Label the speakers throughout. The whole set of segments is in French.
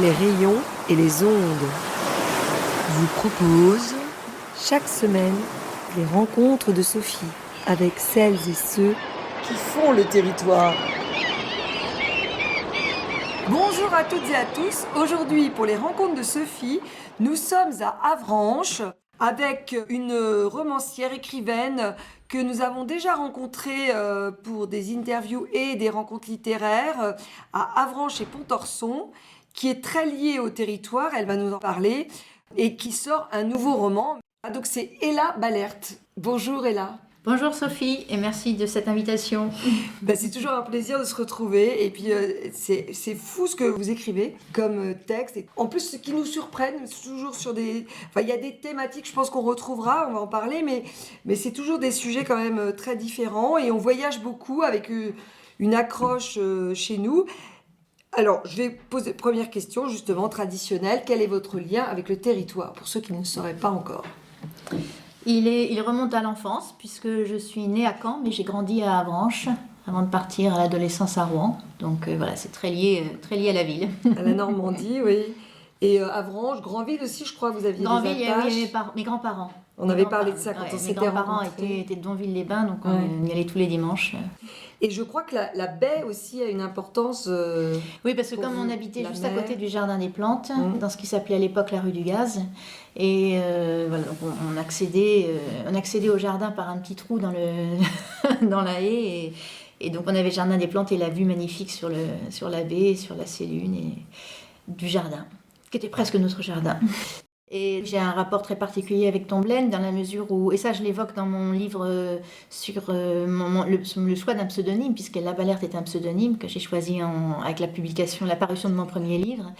Speaker 1: les rayons et les ondes vous proposent chaque semaine les rencontres de Sophie avec celles et ceux qui font le territoire. Bonjour à toutes et à tous. Aujourd'hui, pour les rencontres de Sophie, nous sommes à Avranches avec une romancière écrivaine que nous avons déjà rencontrée pour des interviews et des rencontres littéraires à Avranches et Pontorson, qui est très liée au territoire, elle va nous en parler, et qui sort un nouveau roman. Donc c'est Ella Balert. Bonjour Ella.
Speaker 2: Bonjour Sophie et merci de cette invitation.
Speaker 1: C'est toujours un plaisir de se retrouver et puis c'est fou ce que vous écrivez comme texte. Et en plus, ce qui nous surprenne, c'est toujours sur des... Enfin, il y a des thématiques, je pense qu'on retrouvera, on va en parler, mais c'est toujours des sujets quand même très différents et on voyage beaucoup avec une accroche chez nous. Alors, je vais poser première question justement traditionnelle. Quel est votre lien avec le territoire pour ceux qui ne le sauraient pas encore ?
Speaker 2: Il remonte à l'enfance puisque je suis née à Caen, mais j'ai grandi à Avranches avant de partir à l'adolescence à Rouen. Donc voilà, c'est très lié à la ville.
Speaker 1: À la Normandie, oui. Et Avranches, Granville aussi, je crois que vous aviez
Speaker 2: Granville,
Speaker 1: des attaches.
Speaker 2: oui, mes grands-parents.
Speaker 1: On avait parlé de ça quand on s'était rencontrés.
Speaker 2: Mes grands-parents étaient de Donville-les-Bains, donc on y allait tous les dimanches.
Speaker 1: Et je crois que la baie aussi a une importance.
Speaker 2: Oui, parce que comme on habitait juste à côté du Jardin des Plantes, dans ce qui s'appelait à l'époque la rue du Gaz, et voilà, donc on accédait au jardin par un petit trou dans la haie, et donc on avait le Jardin des Plantes et la vue magnifique sur la baie, sur la Sélune et du jardin, qui était presque notre jardin. Et j'ai un rapport très particulier avec Tomblaine dans la mesure où, et ça je l'évoque dans mon livre sur le choix d'un pseudonyme, puisque Ella Balert est un pseudonyme que j'ai choisi avec la parution de mon premier livre,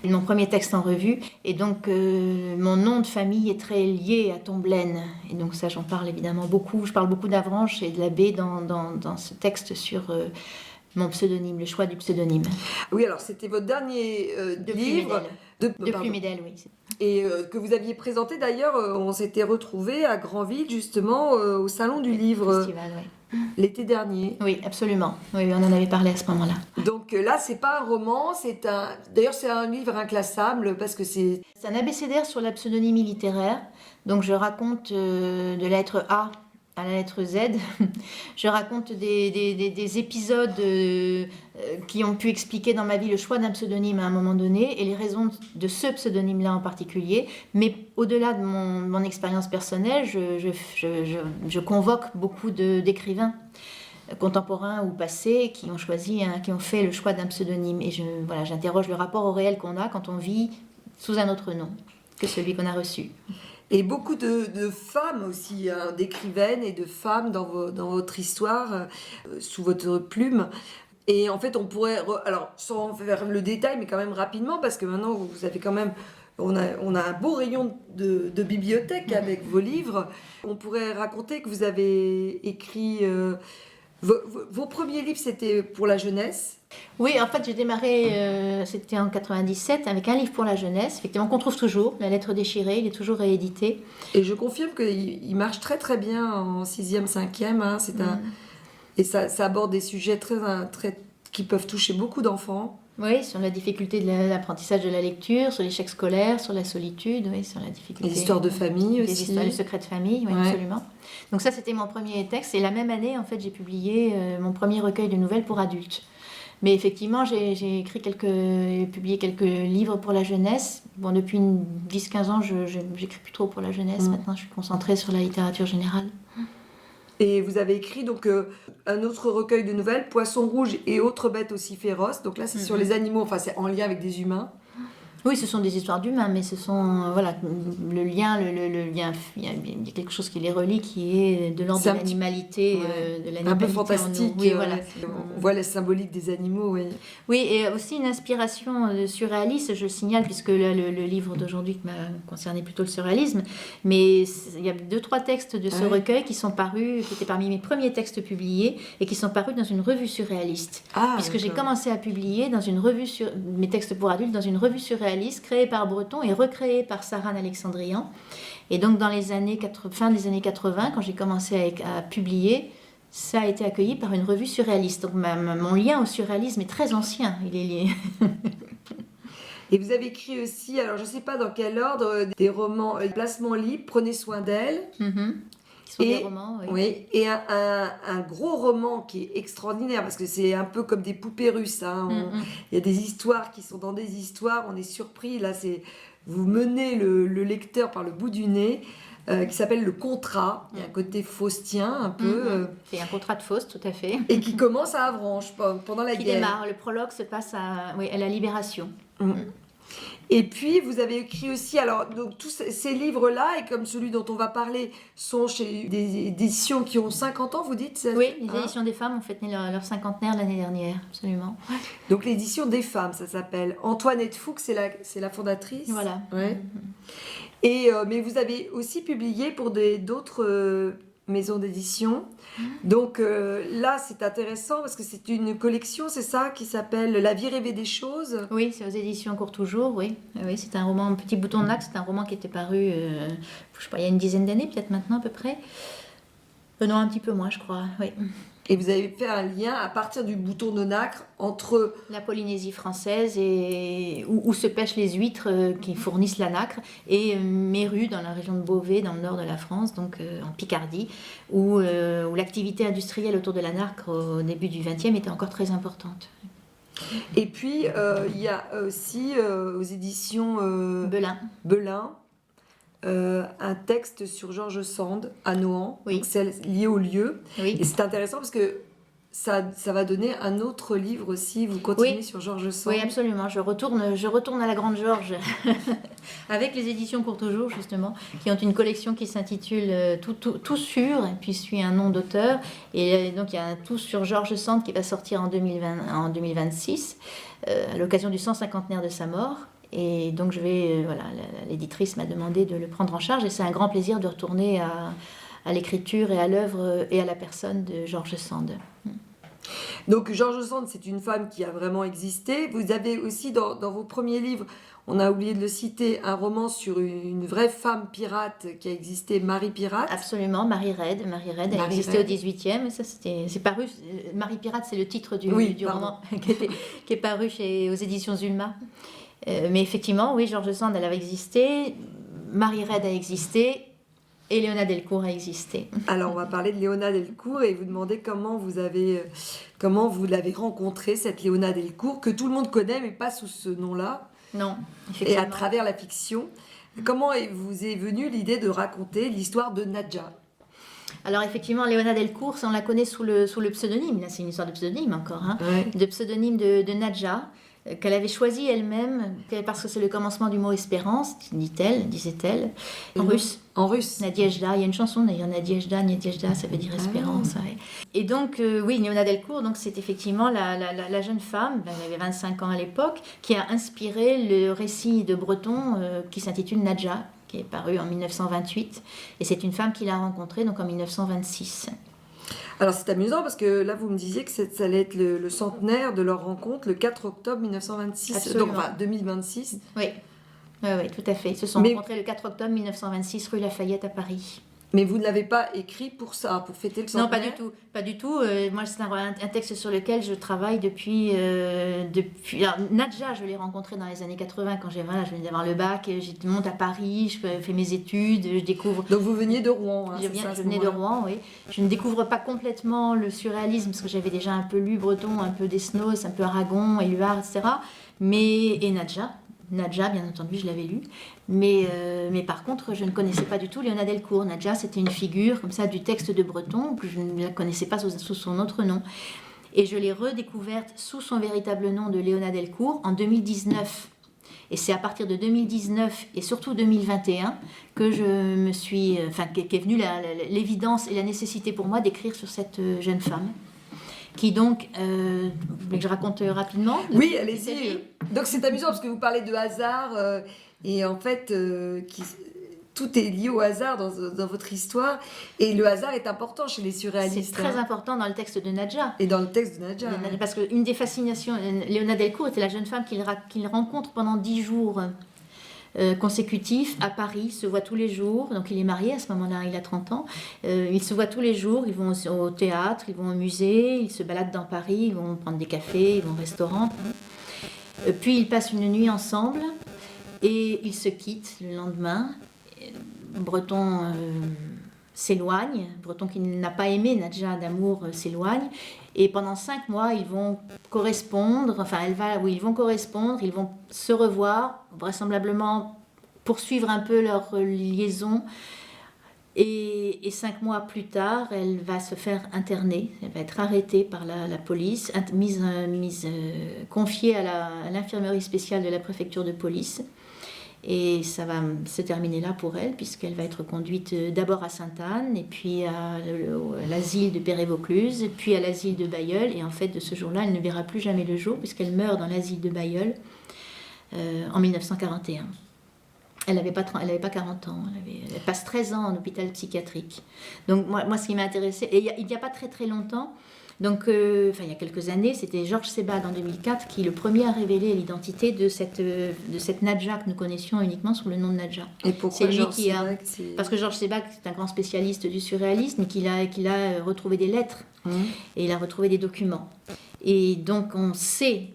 Speaker 2: mon premier texte en revue. Et donc mon nom de famille est très lié à Tomblaine. Et donc ça j'en parle évidemment beaucoup. Je parle beaucoup d'Avranches et de la baie dans ce texte sur... mon pseudonyme, le choix du pseudonyme.
Speaker 1: Oui, alors c'était votre dernier livre.
Speaker 2: De Plume et d'Ailes, oui.
Speaker 1: Et que vous aviez présenté d'ailleurs, on s'était retrouvés à Granville justement au Salon du Livre.
Speaker 2: Festival, oui.
Speaker 1: L'été dernier.
Speaker 2: Oui, absolument. Oui, on en avait parlé à ce moment-là.
Speaker 1: Donc là, c'est pas un roman, d'ailleurs c'est un livre inclassable parce que c'est...
Speaker 2: C'est un abécédaire sur la pseudonymie littéraire. Donc je raconte de la lettre A à la lettre Z. Je raconte des épisodes qui ont pu expliquer dans ma vie le choix d'un pseudonyme à un moment donné et les raisons de ce pseudonyme-là en particulier. Mais au-delà de mon expérience personnelle, je convoque beaucoup d'écrivains contemporains ou passés qui ont fait le choix d'un pseudonyme. Et j'interroge le rapport au réel qu'on a quand on vit sous un autre nom que celui qu'on a reçu.
Speaker 1: Et beaucoup de femmes aussi, d'écrivaines et de femmes dans votre histoire, sous votre plume. Et en fait, on pourrait, alors sans faire le détail, mais quand même rapidement, parce que maintenant, vous avez quand même, on a un beau rayon de bibliothèque avec vos livres. On pourrait raconter que vous avez écrit... Vos premiers livres, c'était pour la jeunesse ?
Speaker 2: Oui, en fait, j'ai démarré, c'était en 97, avec un livre pour la jeunesse, effectivement, qu'on trouve toujours, La lettre déchirée, il est toujours réédité.
Speaker 1: Et je confirme qu'il marche très très bien en 6e, 5e. Hein, et ça aborde des sujets qui peuvent toucher beaucoup d'enfants.
Speaker 2: Oui, sur la difficulté de l'apprentissage de la lecture, sur l'échec scolaire, sur la solitude, oui, sur la difficulté.
Speaker 1: Les histoires de famille aussi.
Speaker 2: Les secrets de famille, oui, absolument. Donc ça, c'était mon premier texte. Et la même année, en fait, j'ai publié mon premier recueil de nouvelles pour adultes. Mais effectivement, j'ai publié quelques livres pour la jeunesse. Bon, depuis 10-15 ans, je n'écris plus trop pour la jeunesse. Maintenant, je suis concentrée sur la littérature générale.
Speaker 1: Et vous avez écrit donc un autre recueil de nouvelles, Poissons rouges et autres bêtes aussi féroces. Donc là, c'est sur les animaux, enfin c'est en lien avec des humains.
Speaker 2: Oui, ce sont des histoires d'humains, mais ce sont, le lien, il y a quelque chose qui les relie, qui est de l'ordre de l'animalité.
Speaker 1: Un peu fantastique.
Speaker 2: Oui, voilà.
Speaker 1: On voit la symbolique des animaux, oui.
Speaker 2: Oui, et aussi une inspiration surréaliste, je le signale, puisque le livre d'aujourd'hui m'a concerné plutôt le surréalisme, mais il y a 2-3 textes de ce recueil qui étaient parmi mes premiers textes publiés, et qui sont parus dans une revue surréaliste. Puisque j'ai commencé à publier mes textes pour adultes dans une revue surréaliste, créée par Breton et recréée par Sarah Alexandrian. Et donc dans fin des années 80, quand j'ai commencé à publier, ça a été accueilli par une revue surréaliste. Donc mon lien au surréalisme est très ancien. Il est lié.
Speaker 1: Et vous avez écrit aussi, alors je ne sais pas dans quel ordre, des romans Placement libre, Prenez soin d'elle.
Speaker 2: Qui sont des romans, oui.
Speaker 1: Oui, et un gros roman qui est extraordinaire, parce que c'est un peu comme des poupées russes. Il y a des histoires qui sont dans des histoires, on est surpris. Là, vous menez le lecteur par le bout du nez. Qui s'appelle Le Contrat. Il y a un côté faustien un peu.
Speaker 2: C'est un contrat de Faust, tout à fait.
Speaker 1: Et qui commence à Avranches pendant la guerre.
Speaker 2: Qui démarre. Le prologue se passe à la Libération.
Speaker 1: Et puis, vous avez écrit aussi, alors, donc, tous ces livres-là, et comme celui dont on va parler, sont chez des éditions qui ont 50 ans, vous dites?
Speaker 2: Oui, les éditions des femmes ont fêté leur cinquantenaire l'année dernière, absolument.
Speaker 1: Donc, l'édition des femmes, ça s'appelle. Antoinette Fuchs, c'est la fondatrice.
Speaker 2: Voilà.
Speaker 1: Ouais. Mais vous avez aussi publié pour d'autres maisons d'édition. Donc là, c'est intéressant parce que c'est une collection, c'est ça, qui s'appelle La vie rêvée des choses.
Speaker 2: Oui, c'est aux éditions Courtoujours, oui. Oui, c'est un roman, Petit bouton de nacre, c'est un roman qui était paru, je sais pas, il y a une dizaine d'années, peut-être maintenant à peu près. Non, un petit peu moins, je crois, oui.
Speaker 1: Et vous avez fait un lien à partir du bouton de nacre entre
Speaker 2: la Polynésie française et où se pêchent les huîtres qui fournissent la nacre, et Méru dans la région de Beauvais, dans le nord de la France, donc en Picardie, où l'activité industrielle autour de la nacre au début du XXe était encore très importante.
Speaker 1: Et puis il y a aussi aux éditions Belin. Un texte sur George Sand à Nohant, donc c'est lié au lieu. Oui. Et c'est intéressant parce que ça va donner un autre livre aussi. Vous continuez sur George Sand.
Speaker 2: Oui, absolument. Je retourne à la Grande George avec les éditions Courtoujours, justement, qui ont une collection qui s'intitule Tout sur, et puis suit un nom d'auteur. Et donc il y a un Tout sur George Sand qui va sortir en 2026, à l'occasion du 150e de sa mort. Et donc l'éditrice m'a demandé de le prendre en charge, et c'est un grand plaisir de retourner à l'écriture et à l'œuvre et à la personne de George Sand.
Speaker 1: Donc George Sand, c'est une femme qui a vraiment existé. Vous avez aussi dans vos premiers livres, on a oublié de le citer, un roman sur une vraie femme pirate qui a existé, Marie Pirate.
Speaker 2: Absolument, Marie Red, elle a existé au 18e, ça c'est paru, Marie Pirate c'est le titre du roman qui est paru aux éditions Zulma. Mais effectivement, oui, George Sand, elle avait existé, Marie Red a existé, et Léona Delcourt a existé.
Speaker 1: Alors, on va parler de Léona Delcourt et vous demander comment vous l'avez rencontrée, cette Léona Delcourt, que tout le monde connaît, mais pas sous ce nom-là.
Speaker 2: Non, effectivement.
Speaker 1: Et à travers la fiction. Comment vous est venue l'idée de raconter l'histoire de Nadja ?
Speaker 2: Alors effectivement, Léona Delcourt, on la connaît sous le pseudonyme, là c'est une histoire de pseudonyme encore, de pseudonyme de Nadja, qu'elle avait choisi elle-même, parce que c'est le commencement du mot espérance, disait-elle, en russe. Nadiejda, il y a une chanson d'ailleurs, Nadiejda, ça veut dire espérance. Ouais. Et donc, Léona Delcourt, donc, c'est effectivement la jeune femme, elle avait 25 ans à l'époque, qui a inspiré le récit de Breton qui s'intitule Nadja, qui est paru en 1928. Et c'est une femme qu'il a rencontrée donc, en 1926.
Speaker 1: Alors c'est amusant parce que là vous me disiez que ça allait être le centenaire de leur rencontre le 4 octobre 1926,
Speaker 2: Absolument.
Speaker 1: Donc 2026.
Speaker 2: Oui, tout à fait. Ils se sont rencontrés le 4 octobre 1926 rue Lafayette à Paris.
Speaker 1: Mais vous ne l'avez pas écrit pour ça, pour fêter le centenaire ?
Speaker 2: Non, pas du tout. Moi, c'est un texte sur lequel je travaille depuis... Alors, Nadja, je l'ai rencontrée dans les années 80 quand je venais d'avoir le bac. Je monte à Paris, je fais mes études, je découvre...
Speaker 1: Donc vous veniez de Rouen,
Speaker 2: je venais de Rouen, oui. Je ne découvre pas complètement le surréalisme parce que j'avais déjà un peu lu Breton, un peu Desnos, un peu Aragon, Éluard, etc. Et Nadja, bien entendu, je l'avais lu. Mais par contre, je ne connaissais pas du tout Léona Delcourt. Nadja, c'était une figure comme ça du texte de Breton, que je ne la connaissais pas sous son autre nom. Et je l'ai redécouverte sous son véritable nom de Léona Delcourt en 2019. Et c'est à partir de 2019 et surtout 2021 que je me suis... qu'est venue l'évidence et la nécessité pour moi d'écrire sur cette jeune femme. Qui donc, vous voulez que je raconte rapidement ?
Speaker 1: Oui, allez-y. Donc c'est amusant parce que vous parlez de hasard et en fait tout est lié au hasard dans votre histoire et le hasard est important chez les surréalistes.
Speaker 2: C'est très important dans le texte de Nadja.
Speaker 1: Et dans le texte de Nadja.
Speaker 2: Parce qu'une des fascinations, Léona Delcourt était la jeune femme qu'il rencontre pendant 10 jours consécutifs à Paris, il se voit tous les jours, donc il est marié à ce moment-là, il a 30 ans, ils se voient tous les jours, ils vont au théâtre, ils vont au musée, ils se baladent dans Paris, ils vont prendre des cafés, ils vont au restaurant. Puis ils passent une nuit ensemble et ils se quittent le lendemain. Breton s'éloigne, Breton qui n'a pas aimé Nadja d'amour s'éloigne. Et pendant 5 mois, ils vont correspondre, ils vont correspondre, ils vont se revoir, vraisemblablement poursuivre un peu leur liaison. Et 5 mois plus tard, elle va se faire interner, elle va être arrêtée par la police, confiée à l'infirmerie spéciale de la préfecture de police. Et ça va se terminer là pour elle, puisqu'elle va être conduite d'abord à Sainte-Anne, et puis à l'asile de Perret-Vaucluse, puis à l'asile de Bailleul. Et en fait, de ce jour-là, elle ne verra plus jamais le jour, puisqu'elle meurt dans l'asile de Bailleul en 1941. Elle n'avait pas 40 ans, elle passe 13 ans en hôpital psychiatrique. Donc moi ce qui m'a intéressée, et il n'y a pas très très longtemps, donc, il y a quelques années, c'était Georges Sebag en 2004 qui le premier a révélé l'identité de cette Nadja que nous connaissions uniquement sous le nom de Nadja.
Speaker 1: Et pourquoi Georges Sebag
Speaker 2: Parce que Georges Sebag c'est un grand spécialiste du surréalisme, qu'il a retrouvé des lettres et il a retrouvé des documents. Et donc on sait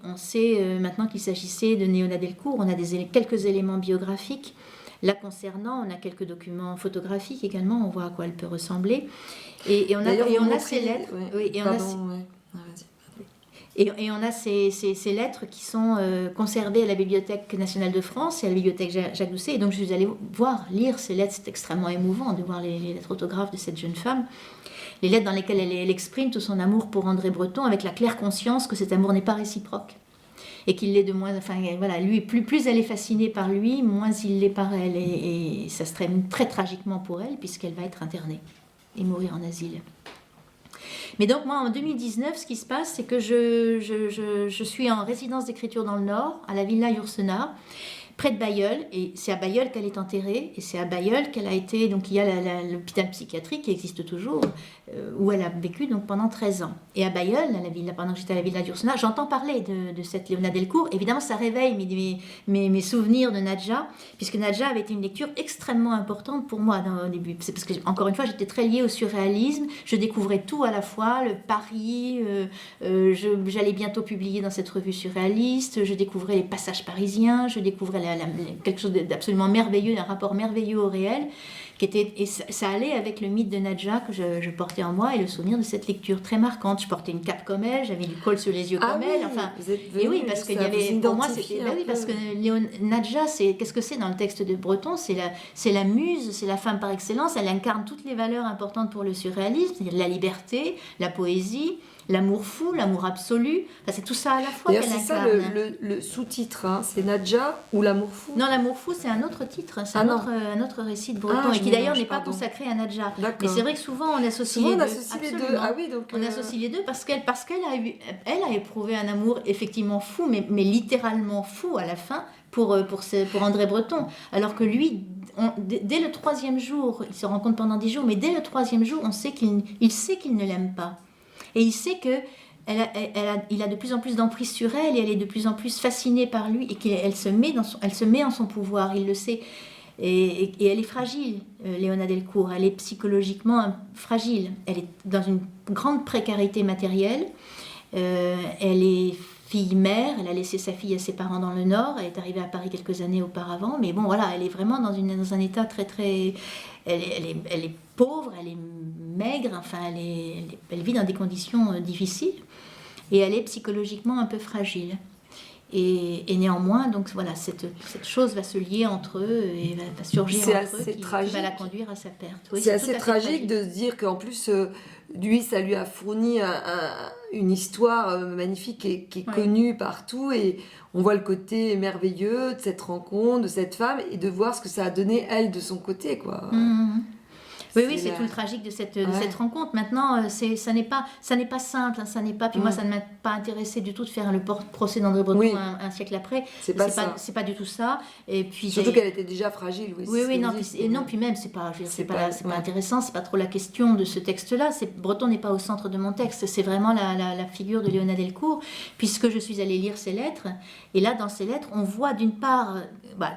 Speaker 2: maintenant qu'il s'agissait de Léona Delcourt. On a quelques éléments biographiques. Là concernant, on a quelques documents photographiques également, on voit à quoi elle peut ressembler. Et on a ces lettres. Et on a ces lettres qui sont conservées à la Bibliothèque nationale de France et à la Bibliothèque Jacques Doucet. Et donc je suis allée lire ces lettres. C'est extrêmement émouvant de voir les lettres autographes de cette jeune femme. Les lettres dans lesquelles elle exprime tout son amour pour André Breton, avec la claire conscience que cet amour n'est pas réciproque. Et qu'il l'est de moins... lui, plus elle est fascinée par lui, moins il l'est par elle. Et ça se termine très tragiquement pour elle, puisqu'elle va être internée et mourir en asile. Mais donc moi, en 2019, ce qui se passe, c'est que je suis en résidence d'écriture dans le Nord, à la Villa Yourcenar, près de Bailleul, et c'est à Bailleul qu'elle est enterrée, et c'est à Bailleul qu'elle a été, donc il y a l'hôpital psychiatrique qui existe toujours, où elle a vécu donc pendant 13 ans. Et à Bailleul, pendant que j'étais à la Villa d'Ursena, j'entends parler de cette Léona Delcourt. Évidemment, ça réveille mes souvenirs de Nadja, puisque Nadja avait été une lecture extrêmement importante pour moi au début. C'est parce que, encore une fois, j'étais très liée au surréalisme, je découvrais tout à la fois, le Paris, j'allais bientôt publier dans cette revue surréaliste, je découvrais les passages parisiens, je découvrais quelque chose d'absolument merveilleux, un rapport merveilleux au réel, et ça allait avec le mythe de Nadja que je portais en moi et le souvenir de cette lecture très marquante. Je portais une cape comme elle, j'avais du col sur les yeux comme elle. Enfin, et oui, parce qu'il y avait, pour moi, c'était, parce que Nadja, qu'est-ce que c'est dans le texte de Breton? C'est la muse, c'est la femme par excellence. Elle incarne toutes les valeurs importantes pour le surréalisme, c'est-à-dire la liberté, la poésie, l'amour fou, l'amour absolu, c'est tout ça à la fois qu'elle incarne. C'est ça
Speaker 1: le sous-titre, hein. C'est Nadja ou l'amour fou?
Speaker 2: Non, l'amour fou, c'est un autre titre, c'est un autre récit de Breton, et qui d'ailleurs n'est pas consacré à Nadja. D'accord. Mais c'est vrai que souvent on associe les deux.
Speaker 1: Ah oui, donc
Speaker 2: on associe les deux parce qu'elle a éprouvé un amour effectivement fou, mais littéralement fou à la fin pour André Breton, alors que lui, dès le 3e jour, il se rencontre pendant 10 jours, mais dès le 3e jour, on sait qu'il ne l'aime pas. Et il sait qu'il a de plus en plus d'emprise sur elle et elle est de plus en plus fascinée par lui et qu'elle se met en son pouvoir, il le sait. Et elle est fragile, Léona Delcourt, elle est psychologiquement fragile. Elle est dans une grande précarité matérielle. Elle est fille-mère, elle a laissé sa fille à ses parents dans le Nord, elle est arrivée à Paris quelques années auparavant, mais bon voilà, elle est vraiment dans un état très très... Elle est pauvre, elle est maigre, enfin elle vit dans des conditions difficiles et elle est psychologiquement un peu fragile. Et néanmoins, donc voilà, cette chose va se lier entre eux et va surgir entre eux qui va la conduire à sa perte. Oui,
Speaker 1: c'est assez tragique de se dire qu'en plus, lui, ça lui a fourni une histoire magnifique qui est connue partout et on voit le côté merveilleux de cette rencontre, de cette femme et de voir ce que ça a donné elle de son côté, quoi.
Speaker 2: Mmh. Oui, c'est tout le tragique de cette rencontre. Maintenant, ça n'est pas simple, ça n'est pas. Puis moi, ça ne m'a pas intéressé du tout de faire le procès d'André Breton un siècle après. C'est pas du tout ça. Et puis
Speaker 1: surtout qu'elle était déjà fragile.
Speaker 2: Puis même c'est pas intéressant. C'est pas trop la question de ce texte-là. Breton n'est pas au centre de mon texte. C'est vraiment la figure de Léona Delcourt, puisque je suis allée lire ses lettres. Et là, dans ces lettres, on voit d'une part,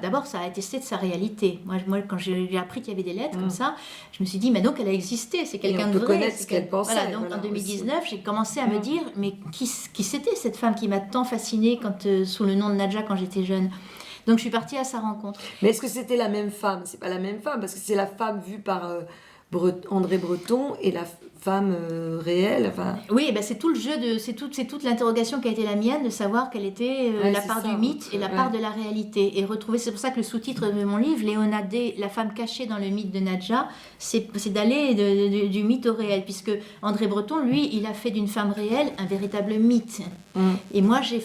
Speaker 2: d'abord, ça a attesté de sa réalité. Moi, quand j'ai appris qu'il y avait des lettres comme ça, je me suis dit, mais donc elle a existé, c'est quelqu'un de vrai.
Speaker 1: On peut connaître ce qu'elle pensait.
Speaker 2: Voilà, donc en 2019, j'ai commencé à me dire, mais qui c'était cette femme qui m'a tant fascinée sous le nom de Nadja quand j'étais jeune. Donc je suis partie à sa rencontre.
Speaker 1: Mais est-ce que c'était la même femme? C'est pas la même femme, parce que c'est la femme vue par André Breton et la femme réelle. Enfin...
Speaker 2: Oui, c'est tout le jeu, c'est toute l'interrogation qui a été la mienne, de savoir quelle était la part du mythe et la part de la réalité. Et retrouver, c'est pour ça que le sous-titre de mon livre, Léona D, la femme cachée dans le mythe de Nadja, c'est d'aller du mythe au réel, puisque André Breton, lui, il a fait d'une femme réelle un véritable mythe. Et moi, j'ai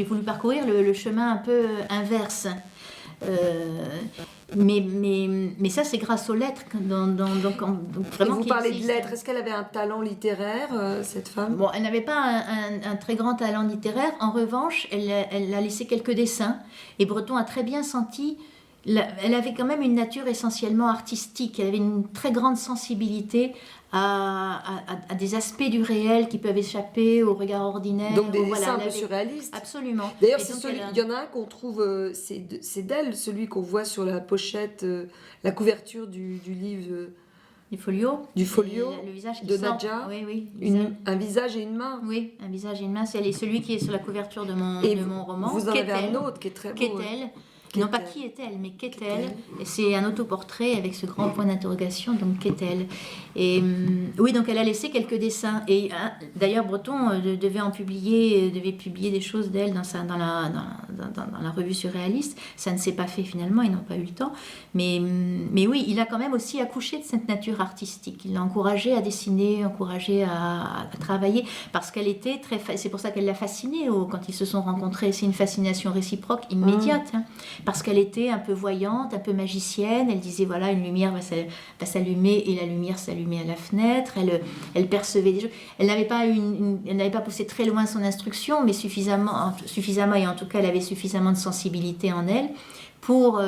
Speaker 2: voulu parcourir le chemin un peu inverse. Mais ça, c'est grâce aux lettres.
Speaker 1: Et vous parlez de lettres. Est-ce qu'elle avait un talent littéraire, cette femme?
Speaker 2: Bon, elle n'avait pas un très grand talent littéraire. En revanche, elle a laissé quelques dessins. Et Breton a très bien senti... Elle avait quand même une nature essentiellement artistique. Elle avait une très grande sensibilité à des aspects du réel qui peuvent échapper au regard ordinaire.
Speaker 1: Donc des dessins un peu surréalistes.
Speaker 2: Absolument.
Speaker 1: D'ailleurs, il y en a un qu'on trouve, c'est d'elle, celui qu'on voit sur la pochette, la couverture du livre.
Speaker 2: Du folio.
Speaker 1: Le
Speaker 2: visage
Speaker 1: de Nadja.
Speaker 2: Oui.
Speaker 1: Un visage et une main.
Speaker 2: Oui, un visage et une main. C'est celui qui est sur la couverture de mon roman.
Speaker 1: Vous en avez un autre qui est très beau.
Speaker 2: Qu'est-elle ? Non pas qui est-elle, mais qu'est-elle ? Et c'est un autoportrait avec ce grand point d'interrogation, donc qu'est-elle ? Et oui, donc elle a laissé quelques dessins. Et d'ailleurs, Breton devait publier des choses d'elle dans la revue surréaliste. Ça ne s'est pas fait finalement, ils n'ont pas eu le temps. Mais oui, il a quand même aussi accouché de cette nature artistique. Il l'a encouragée à dessiner, encouragée à travailler, parce qu'elle était c'est pour ça qu'elle l'a fascinée quand ils se sont rencontrés. C'est une fascination réciproque immédiate. Parce qu'elle était un peu voyante, un peu magicienne. Elle disait, voilà, une lumière va s'allumer et la lumière s'allumait à la fenêtre. Elle percevait des choses. Elle n'avait pas poussé très loin son instruction, mais suffisamment, et en tout cas, elle avait suffisamment de sensibilité en elle pour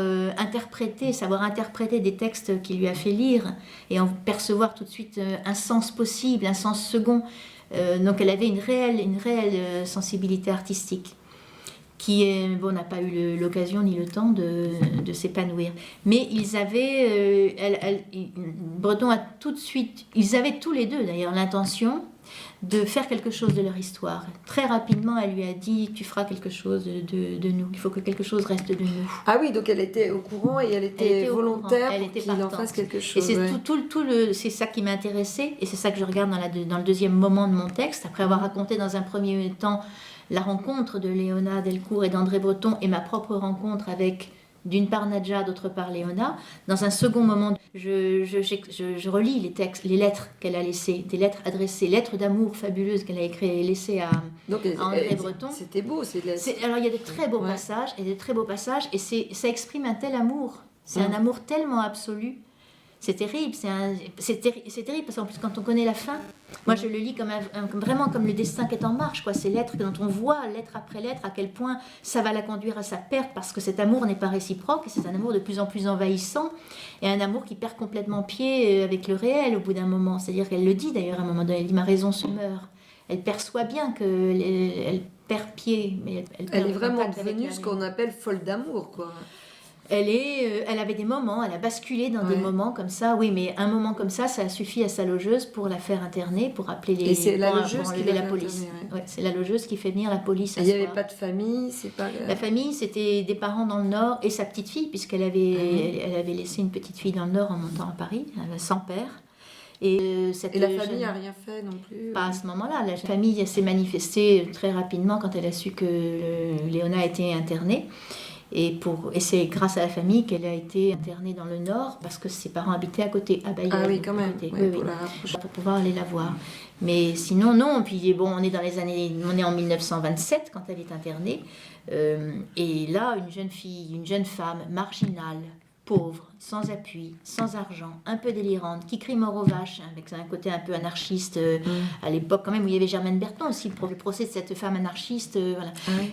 Speaker 2: savoir interpréter des textes qu'il lui a fait lire et en percevoir tout de suite un sens possible, un sens second. Donc elle avait une réelle sensibilité artistique, qui n'a pas eu l'occasion ni le temps de s'épanouir. Mais Breton a tout de suite, ils avaient tous les deux d'ailleurs l'intention de faire quelque chose de leur histoire. Très rapidement, elle lui a dit, tu feras quelque chose de nous, il faut que quelque chose reste de nous.
Speaker 1: Ah oui, donc elle était au courant et elle était volontaire pour qu'il en fasse quelque chose.
Speaker 2: Et c'est ça qui m'a intéressée, et c'est ça que je regarde dans le deuxième moment de mon texte, après avoir raconté dans un premier temps la rencontre de Léona Delcourt et d'André Breton et ma propre rencontre avec, d'une part Nadja, d'autre part Léona. Dans un second moment, je relis les lettres qu'elle a laissées, des lettres adressées, lettres d'amour fabuleuses qu'elle a laissées à André Breton.
Speaker 1: C'était beau, ces lettres.
Speaker 2: Alors il y a de très beaux passages, et ça exprime un tel amour. C'est un amour tellement absolu. C'est terrible, c'est terrible parce qu'en plus quand on connaît la fin, moi je le lis vraiment comme le destin qui est en marche, quoi. Ces lettres dont on voit lettre après lettre à quel point ça va la conduire à sa perte, parce que cet amour n'est pas réciproque, et c'est un amour de plus en plus envahissant, et un amour qui perd complètement pied avec le réel au bout d'un moment. C'est-à-dire qu'elle le dit d'ailleurs à un moment donné, elle dit ma raison se meurt. Elle perçoit bien qu'elle perd pied, mais
Speaker 1: elle est vraiment devenue ce qu'on appelle folle d'amour, quoi.
Speaker 2: Elle avait des moments, elle a basculé dans des moments comme ça, oui, mais un moment comme ça a suffi à sa logeuse pour la faire interner, pour appeler
Speaker 1: Et c'est la logeuse
Speaker 2: pour
Speaker 1: qui
Speaker 2: enlever la police. C'est la logeuse qui fait venir la police.
Speaker 1: Il n'y avait pas de famille,
Speaker 2: La famille, c'était des parents dans le Nord et sa petite fille, puisqu'elle elle avait laissé une petite fille dans le Nord en montant à Paris, sans père.
Speaker 1: Et la famille n'a rien fait non plus?
Speaker 2: Pas à ce moment-là. La famille s'est manifestée très rapidement quand elle a su que Léona a été internée. Et c'est grâce à la famille qu'elle a été internée dans le Nord, parce que ses parents habitaient à côté, à Bayonne.
Speaker 1: Ah oui, quand même.
Speaker 2: Pour pouvoir aller la voir. Mais sinon, non. Puis bon, on est en 1927 quand elle est internée. Et là, une jeune femme marginale, pauvre, sans appui, sans argent, un peu délirante, qui crie mort aux vaches, avec un côté un peu anarchiste, à l'époque quand même où il y avait Germaine Bertrand aussi, le procès de cette femme anarchiste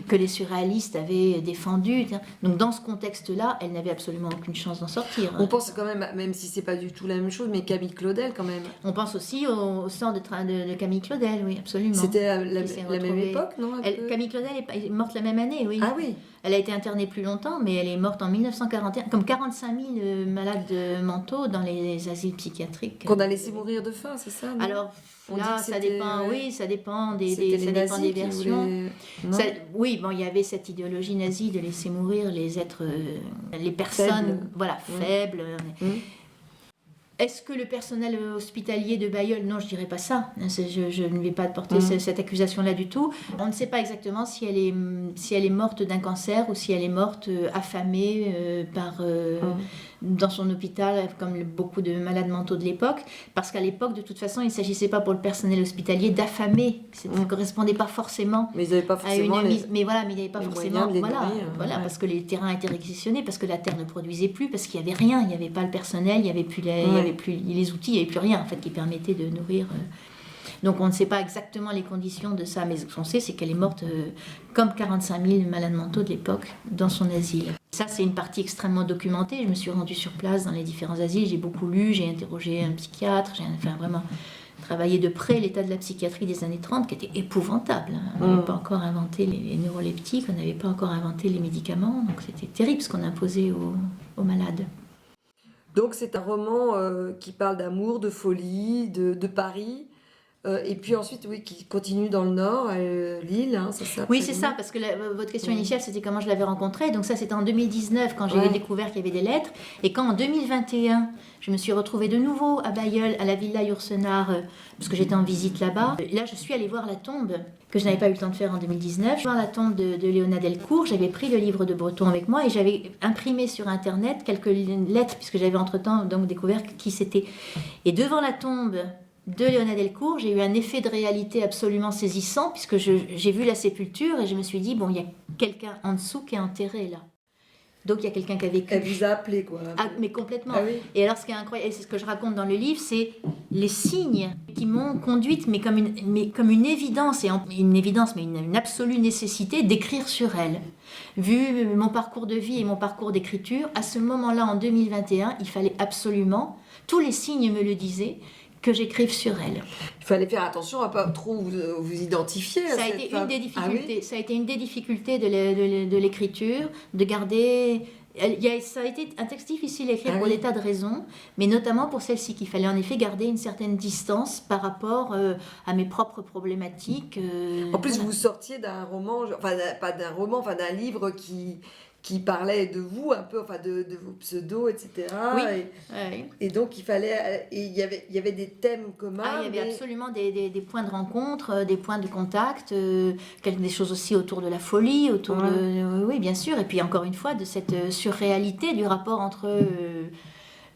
Speaker 2: que les surréalistes avaient défendu. Donc dans ce contexte-là, elle n'avait absolument aucune chance d'en sortir.
Speaker 1: On pense quand même si c'est pas du tout la même chose, mais Camille Claudel quand même.
Speaker 2: On pense aussi au sort de Camille Claudel, oui, absolument.
Speaker 1: C'était la même époque, non?
Speaker 2: Camille Claudel est morte la même année, oui.
Speaker 1: Ah oui.
Speaker 2: Elle a été internée plus longtemps, mais elle est morte en 1941, comme 45 000 malades mentaux dans les asiles psychiatriques.
Speaker 1: Qu'on a laissé mourir de faim, c'est ça?
Speaker 2: Alors là, ça dépend, ça dépend des versions. Oui, bon, il y avait cette idéologie nazie de laisser mourir les êtres, les personnes, faibles. Est-ce que le personnel hospitalier de Bailleul, non, je dirais pas ça. Je ne vais pas porter cette accusation-là du tout. On ne sait pas exactement si elle est morte d'un cancer ou si elle est morte affamée dans son hôpital, comme beaucoup de malades mentaux de l'époque. Parce qu'à l'époque, de toute façon, il ne s'agissait pas pour le personnel hospitalier d'affamer. Ça ne correspondait pas forcément.
Speaker 1: Mais ils n'avaient pas forcément
Speaker 2: mais il n'y avait pas forcément. Parce que les terrains étaient réquisitionnés, parce que la terre ne produisait plus, parce qu'il n'y avait rien. Il n'y avait pas le personnel, il n'y avait plus les outils, il n'y avait plus rien en fait qui permettait de nourrir. Donc on ne sait pas exactement les conditions de ça, mais ce qu'on sait, c'est qu'elle est morte comme 45 000 malades mentaux de l'époque dans son asile. Ça, c'est une partie extrêmement documentée. Je me suis rendue sur place dans les différents asiles, j'ai beaucoup lu, j'ai interrogé un psychiatre, j'ai vraiment travaillé de près l'état de la psychiatrie des années 30 qui était épouvantable. On n'avait pas encore inventé les neuroleptiques, on n'avait pas encore inventé les médicaments, donc c'était terrible ce qu'on imposait aux malades.
Speaker 1: Donc c'est un roman qui parle d'amour, de folie, de Paris, et puis ensuite qui continue dans le Nord, à Lille, c'est ça?
Speaker 2: Oui, c'est ça, parce que votre question initiale c'était comment je l'avais rencontré, donc ça c'était en 2019 quand j'ai découvert qu'il y avait des lettres, et quand en 2021 je me suis retrouvée de nouveau à Bailleul, à la Villa Yourcenar, parce que j'étais en visite là-bas. Là, je suis allée voir la tombe, que je n'avais pas eu le temps de faire en 2019. Voir la tombe de Léona Delcourt. J'avais pris le livre de Breton avec moi et j'avais imprimé sur Internet quelques lettres, puisque j'avais entre-temps donc découvert qui c'était. Et devant la tombe de Léona Delcourt, j'ai eu un effet de réalité absolument saisissant, puisque j'ai vu la sépulture et je me suis dit, bon, il y a quelqu'un en dessous qui est enterré là. Donc il y a quelqu'un qui a vécu.
Speaker 1: Elle vous a appelé, quoi.
Speaker 2: Ah, mais complètement.
Speaker 1: Ah, oui.
Speaker 2: Et alors ce qui est incroyable, et c'est ce que je raconte dans le livre, c'est les signes qui m'ont conduite, mais comme une évidence, mais une absolue nécessité d'écrire sur elle. Vu mon parcours de vie et mon parcours d'écriture, à ce moment-là, en 2021, il fallait absolument, tous les signes me le disaient, que j'écrive sur elle.
Speaker 1: Il fallait faire attention à ne pas trop vous identifier.
Speaker 2: Ça a été une des difficultés. Ça a été une des difficultés de l'écriture, de garder. Ça a été un texte difficile à écrire pour des tas de raisons, mais notamment pour celle-ci, qu'il fallait en effet garder une certaine distance par rapport à mes propres problématiques.
Speaker 1: En plus, vous sortiez d'un roman, d'un livre qui parlait de vous un peu, de vos pseudos, etc. Et donc il y avait des thèmes communs.
Speaker 2: Il y avait absolument des points de rencontre, des points de contact, des choses aussi autour de la folie, autour de... Oui, bien sûr. Et puis encore une fois, de cette surréalité du rapport entre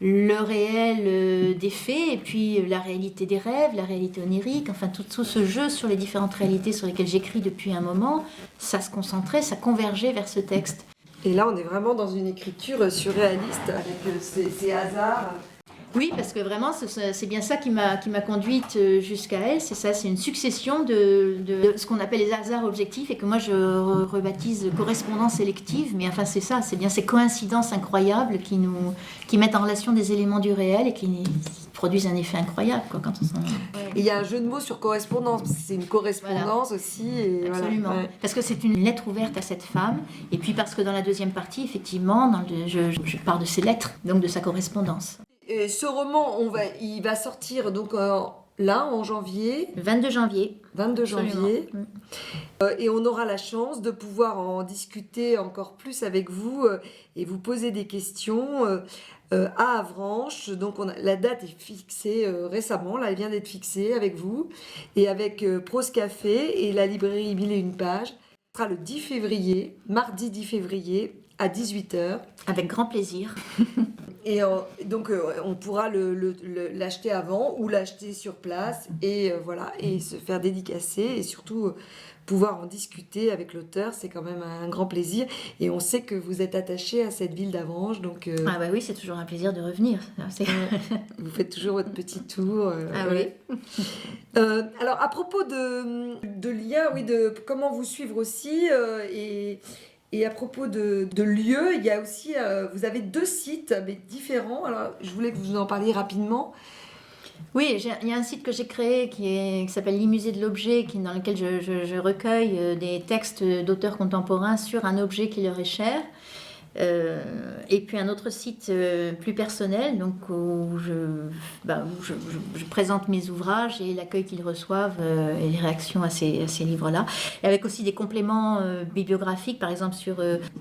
Speaker 2: le réel des faits et puis la réalité des rêves, la réalité onirique, enfin tout ce jeu sur les différentes réalités sur lesquelles j'écris depuis un moment, ça se concentrait, ça convergeait vers ce texte.
Speaker 1: Et là, on est vraiment dans une écriture surréaliste avec ces hasards.
Speaker 2: Oui, parce que vraiment, c'est bien ça qui m'a conduite jusqu'à elle. C'est ça, c'est une succession de ce qu'on appelle les hasards objectifs et que moi je rebaptise correspondance sélective. Mais enfin, c'est ça, c'est bien ces coïncidences incroyables qui mettent en relation des éléments du réel et qui produisent un effet incroyable quand on s'en...
Speaker 1: Il y a un jeu de mots sur correspondance, parce que c'est une correspondance aussi. Et
Speaker 2: absolument. Parce que c'est une lettre ouverte à cette femme, et puis parce que dans la deuxième partie, effectivement, je parle de ses lettres, donc de sa correspondance.
Speaker 1: Et ce roman, il va sortir donc là en janvier.
Speaker 2: 22 janvier.
Speaker 1: 22 janvier. Et on aura la chance de pouvoir en discuter encore plus avec vous et vous poser des questions à Avranches. Donc la date est fixée récemment, là elle vient d'être fixée avec vous et avec Prose Café et la librairie 1001 pages. Ce sera le 10 février, mardi 10 février à 18h.
Speaker 2: Avec grand plaisir.
Speaker 1: Et donc on pourra l'acheter avant ou l'acheter sur place et se faire dédicacer et surtout pouvoir en discuter avec l'auteur, c'est quand même un grand plaisir et on sait que vous êtes attaché à cette ville d'Avranches, donc
Speaker 2: ah bah oui, c'est toujours un plaisir de revenir.
Speaker 1: Vous faites toujours votre petit tour.
Speaker 2: Oui.
Speaker 1: Alors à propos de liens, de comment vous suivre aussi et à propos de lieux, il y a aussi, vous avez 2 sites mais différents. Alors, je voulais que vous en parliez rapidement.
Speaker 2: Oui, il y a un site que j'ai créé qui s'appelle l'Imusée de l'objet, dans lequel je recueille des textes d'auteurs contemporains sur un objet qui leur est cher. Et puis un autre site plus personnel, donc où je présente mes ouvrages et l'accueil qu'ils reçoivent et les réactions à ces livres-là. Et avec aussi des compléments bibliographiques, par exemple sur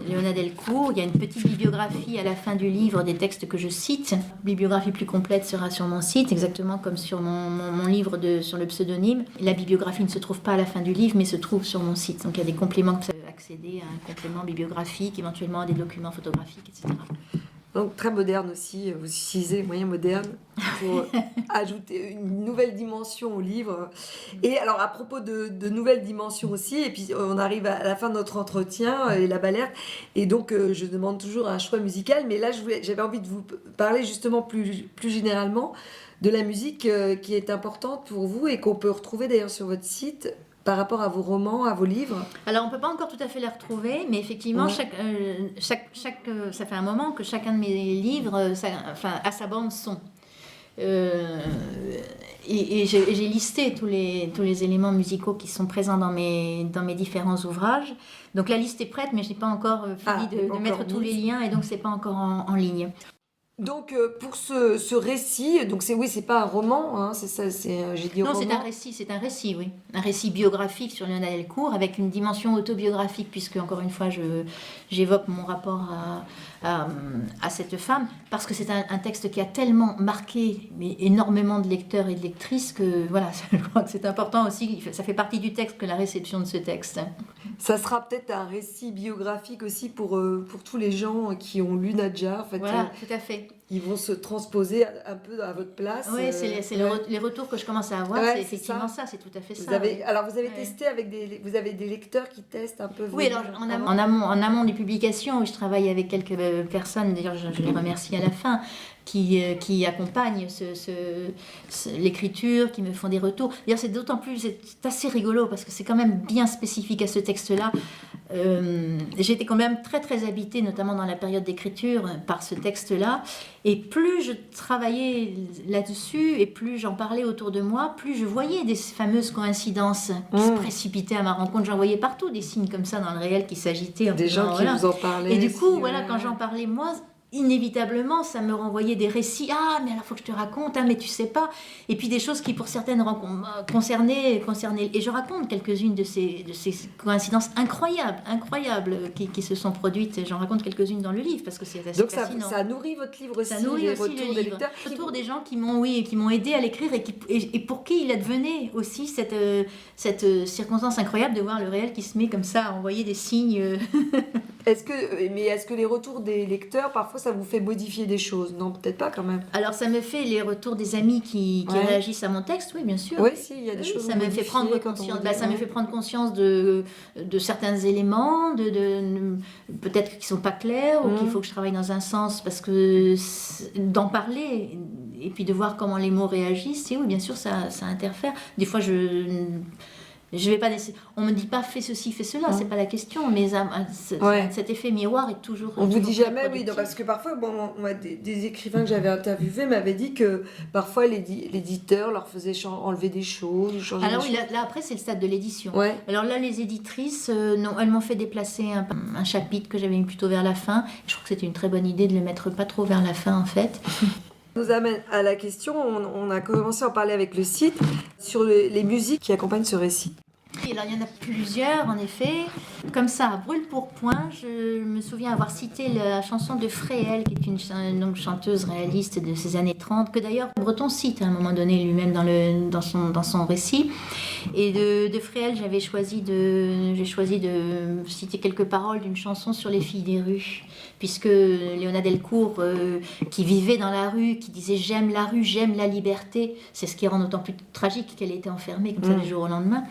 Speaker 2: Léona Delcourt, il y a une petite bibliographie à la fin du livre des textes que je cite. La bibliographie plus complète sera sur mon site, exactement comme sur mon livre sur le pseudonyme. La bibliographie ne se trouve pas à la fin du livre, mais se trouve sur mon site. Donc il y a des compléments que vous pouvez accéder à un complément bibliographique, éventuellement à des documents photographiques, etc.
Speaker 1: Donc très moderne aussi, vous utilisez les moyens modernes pour ajouter une nouvelle dimension au livre. Et alors à propos de nouvelles dimensions aussi, et puis on arrive à la fin de notre entretien, et la balère, et donc je demande toujours un choix musical, mais là j'avais envie de vous parler justement plus généralement de la musique qui est importante pour vous et qu'on peut retrouver d'ailleurs sur votre site, par rapport à vos romans, à vos livres.
Speaker 2: Alors, on ne peut pas encore tout à fait les retrouver, mais effectivement, ouais. Ça fait un moment que chacun de mes livres a sa bande-son. Et j'ai listé tous les éléments musicaux qui sont présents dans mes différents ouvrages. Donc, la liste est prête, mais je n'ai pas encore fini de mettre tous les liens, et donc, ce n'est pas encore en ligne.
Speaker 1: Donc pour ce récit, donc c'est pas un roman, hein, c'est ça, j'ai dit
Speaker 2: non,
Speaker 1: roman.
Speaker 2: c'est un récit, oui, un récit biographique sur Léona Delcourt avec une dimension autobiographique puisque encore une fois j'évoque mon rapport à cette femme parce que c'est un texte qui a tellement marqué énormément de lecteurs et de lectrices que voilà, je crois que c'est important aussi, ça fait partie du texte que la réception de ce texte.
Speaker 1: Ça sera peut-être un récit biographique aussi pour tous les gens qui ont lu Nadja. En fait,
Speaker 2: voilà, tout à fait.
Speaker 1: Ils vont se transposer un peu à votre place.
Speaker 2: Oui, c'est les retours que je commence à avoir, c'est effectivement ça, c'est tout à fait ça.
Speaker 1: Alors vous avez testé vous avez des lecteurs qui testent un peu vos
Speaker 2: livres. En amont des publications, je travaille avec quelques personnes, d'ailleurs je les remercie à la fin, qui accompagnent l'écriture, qui me font des retours. D'ailleurs, c'est d'autant plus, c'est assez rigolo parce que c'est quand même bien spécifique à ce texte-là. J'ai été quand même très très habitée, notamment dans la période d'écriture, par ce texte-là. Et plus je travaillais là-dessus et plus j'en parlais autour de moi, plus je voyais des fameuses coïncidences qui se précipitaient à ma rencontre. J'en voyais partout des signes comme ça dans le réel qui s'agitaient.
Speaker 1: Des gens qui vous en parlaient.
Speaker 2: Et du coup, quand j'en parlais moi, inévitablement, ça me renvoyait des récits. Ah, mais alors, il faut que je te raconte, mais tu sais pas. Et puis des choses qui, pour certaines, concernaient. Et je raconte quelques-unes de ces coïncidences incroyables qui se sont produites. J'en raconte quelques-unes dans le livre parce que c'est assez fascinant. Donc,
Speaker 1: ça nourrit votre livre aussi.
Speaker 2: Ça nourrit aussi le livre. Les retours des gens qui m'ont aidé à l'écrire et pour qui il advenait aussi cette circonstance incroyable de voir le réel qui se met comme ça à envoyer des signes.
Speaker 1: Est-ce que les retours des lecteurs, parfois, ça vous fait modifier des choses? Non, peut-être pas quand même.
Speaker 2: Alors, ça me fait les retours des amis qui réagissent à mon texte, oui, bien sûr.
Speaker 1: Oui, si, il y a des choses.
Speaker 2: Ça me fait prendre conscience. Ça me fait prendre conscience de certains éléments, peut-être qui ne sont pas clairs ou qu'il faut que je travaille dans un sens, parce que d'en parler et puis de voir comment les mots réagissent, oui, bien sûr, ça interfère. Des fois, je vais pas on me dit pas fais ceci, fais cela, c'est pas la question, mais cet effet miroir est toujours.
Speaker 1: On vous dit jamais oui, non, parce que parfois des écrivains que j'avais interviewés m'avaient dit que parfois l'éditeur leur faisait enlever des choses, changer
Speaker 2: alors
Speaker 1: des
Speaker 2: oui,
Speaker 1: choses.
Speaker 2: Là après c'est le stade de l'édition.
Speaker 1: Ouais.
Speaker 2: Alors là les éditrices, non, elles m'ont fait déplacer un chapitre que j'avais mis plutôt vers la fin. Je trouve que c'était une très bonne idée de le mettre pas trop vers la fin en fait.
Speaker 1: Nous amène à la question, on a commencé à en parler avec le site, sur les musiques qui accompagnent ce récit.
Speaker 2: Et alors, il y en a plusieurs, en effet. Comme ça, à brûle-pourpoint, je me souviens avoir cité la chanson de Fréhel, qui est une chanteuse réaliste de ces années 30, que d'ailleurs Breton cite à un moment donné lui-même dans son récit. Et de Fréhel, j'ai choisi de citer quelques paroles d'une chanson sur les filles des rues, puisque Léona Delcourt, qui vivait dans la rue, qui disait « j'aime la rue, j'aime la liberté », c'est ce qui rend d'autant plus tragique qu'elle ait été enfermée comme ça du jour au lendemain.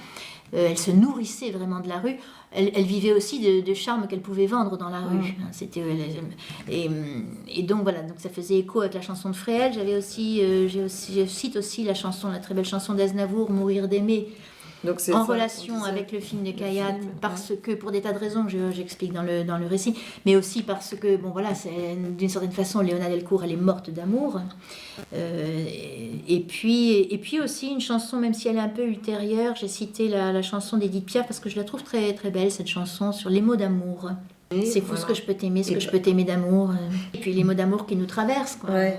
Speaker 2: Elle se nourrissait vraiment de la rue. Elle vivait aussi de charme qu'elle pouvait vendre dans la rue. Et donc voilà, donc ça faisait écho avec la chanson de Fréhel. Je cite aussi la très belle chanson d'Aznavour, Mourir d'aimer. Donc en relation avec le film de Kayat, parce que pour des tas de raisons que j'explique dans le récit, mais aussi parce que d'une certaine façon Léona Delcourt elle est morte d'amour, et puis aussi une chanson, même si elle est un peu ultérieure, j'ai cité la chanson d'Edith Piaf parce que je la trouve très très belle, cette chanson sur les mots d'amour. C'est fou ce que je peux t'aimer, ce que je peux t'aimer d'amour. Et puis les mots d'amour qui nous traversent, quoi.
Speaker 1: Ouais.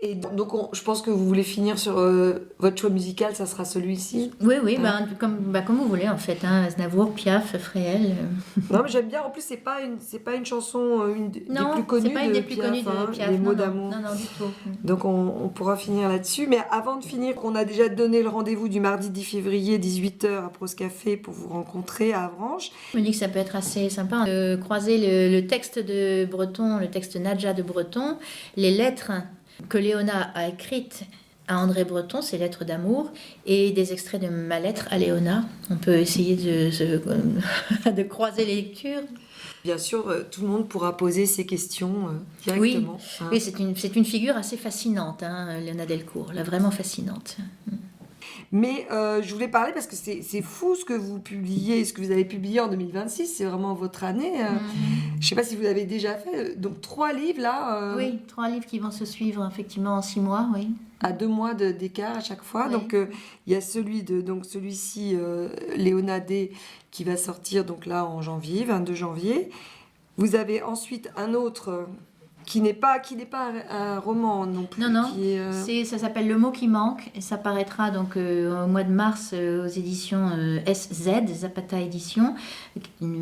Speaker 1: Et donc, je pense que vous voulez finir sur votre choix musical, ça sera celui-ci.
Speaker 2: Oui, comme vous voulez en fait. Hein. Aznavour, Piaf, Fréhel.
Speaker 1: Non, mais j'aime bien. En plus, c'est pas une chanson des plus connues.
Speaker 2: C'est pas une des plus connues de Piaf.
Speaker 1: Les mots d'amour.
Speaker 2: Non, du tout.
Speaker 1: Donc, on pourra finir là-dessus. Mais avant de finir, on a déjà donné le rendez-vous du mardi 10 février, 18h à Prose Café pour vous rencontrer à Avranches.
Speaker 2: Je me dis que ça peut être assez sympa de croiser le texte de Breton, le texte Nadja de Breton, les lettres que Léona a écrites à André Breton, ses lettres d'amour, et des extraits de ma lettre à Léona. On peut essayer de croiser les lectures.
Speaker 1: Bien sûr, tout le monde pourra poser ses questions directement.
Speaker 2: Oui, c'est une figure assez fascinante, Léona Delcourt, là, vraiment fascinante.
Speaker 1: Mais je voulais parler parce que c'est fou ce que vous publiez, ce que vous avez publié en 2026, c'est vraiment votre année. Je ne sais pas si vous l'avez déjà fait. Donc 3 livres là.
Speaker 2: Oui, 3 livres qui vont se suivre effectivement en 6 mois, oui.
Speaker 1: À 2 mois d'écart à chaque fois.
Speaker 2: Oui.
Speaker 1: Donc il y a celui-ci, Léona D, qui va sortir donc là en janvier, 22 janvier. Vous avez ensuite un autre qui n'est pas un roman non plus.
Speaker 2: Non.
Speaker 1: Qui
Speaker 2: ça s'appelle Le mot qui manque et ça paraîtra donc au mois de mars aux éditions SZ, Zapata Éditions, qu'on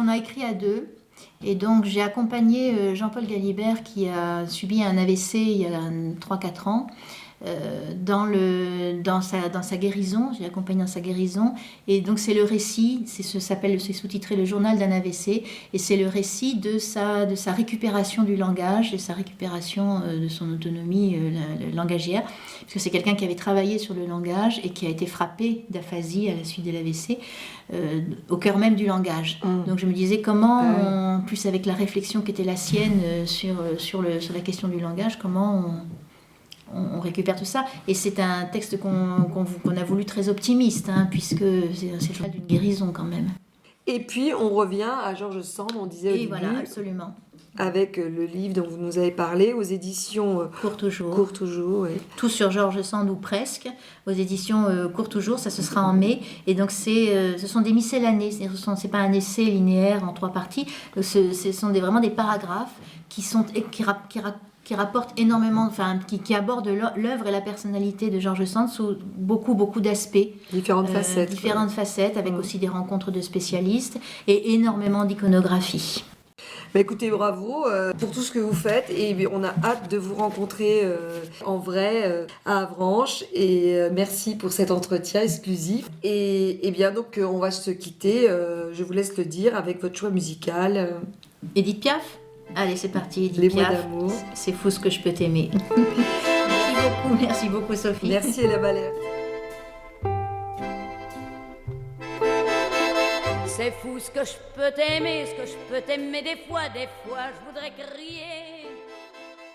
Speaker 2: a écrit à 2. Et donc j'ai accompagné Jean-Paul Galibert qui a subi un AVC il y a 3-4 ans. Dans sa guérison, j'ai accompagné dans sa guérison, et donc c'est le récit, c'est sous-titré Le journal d'un AVC, et c'est le récit de sa récupération du langage, de sa récupération de son autonomie langagière, parce que c'est quelqu'un qui avait travaillé sur le langage et qui a été frappé d'aphasie à la suite de l'AVC, au cœur même du langage. Donc je me disais comment, en plus avec la réflexion qui était la sienne sur la question du langage, comment on récupère tout ça, et c'est un texte qu'on a voulu très optimiste, puisque c'est le choix d'une guérison quand même.
Speaker 1: Et puis on revient à Georges Sand, on disait au début.
Speaker 2: Voilà, absolument.
Speaker 1: Avec le livre dont vous nous avez parlé, aux éditions
Speaker 2: Court Toujours.
Speaker 1: Court Toujours, oui.
Speaker 2: Tout sur Georges Sand ou presque, aux éditions Court Toujours, ça ce sera en mai. Et donc ce sont des miscellanées, c'est pas un essai linéaire en 3 parties, ce sont vraiment des paragraphes qui rapportent énormément, qui abordent l'œuvre et la personnalité de Georges Sand sous beaucoup d'aspects.
Speaker 1: Différentes
Speaker 2: facettes, avec aussi des rencontres de spécialistes et énormément d'iconographie.
Speaker 1: Bah écoutez, bravo pour tout ce que vous faites, et on a hâte de vous rencontrer en vrai à Avranches, et merci pour cet entretien exclusif. Et bien donc on va se quitter, je vous laisse le dire, avec votre choix musical.
Speaker 2: Édith Piaf ? Allez, c'est parti, Édith Piaf.
Speaker 1: Les mots d'amour.
Speaker 2: C'est fou ce que je peux t'aimer. Merci beaucoup Sophie.
Speaker 1: Merci Ella Valère.
Speaker 3: C'est fou ce que je peux t'aimer, ce que je peux t'aimer des fois je voudrais crier.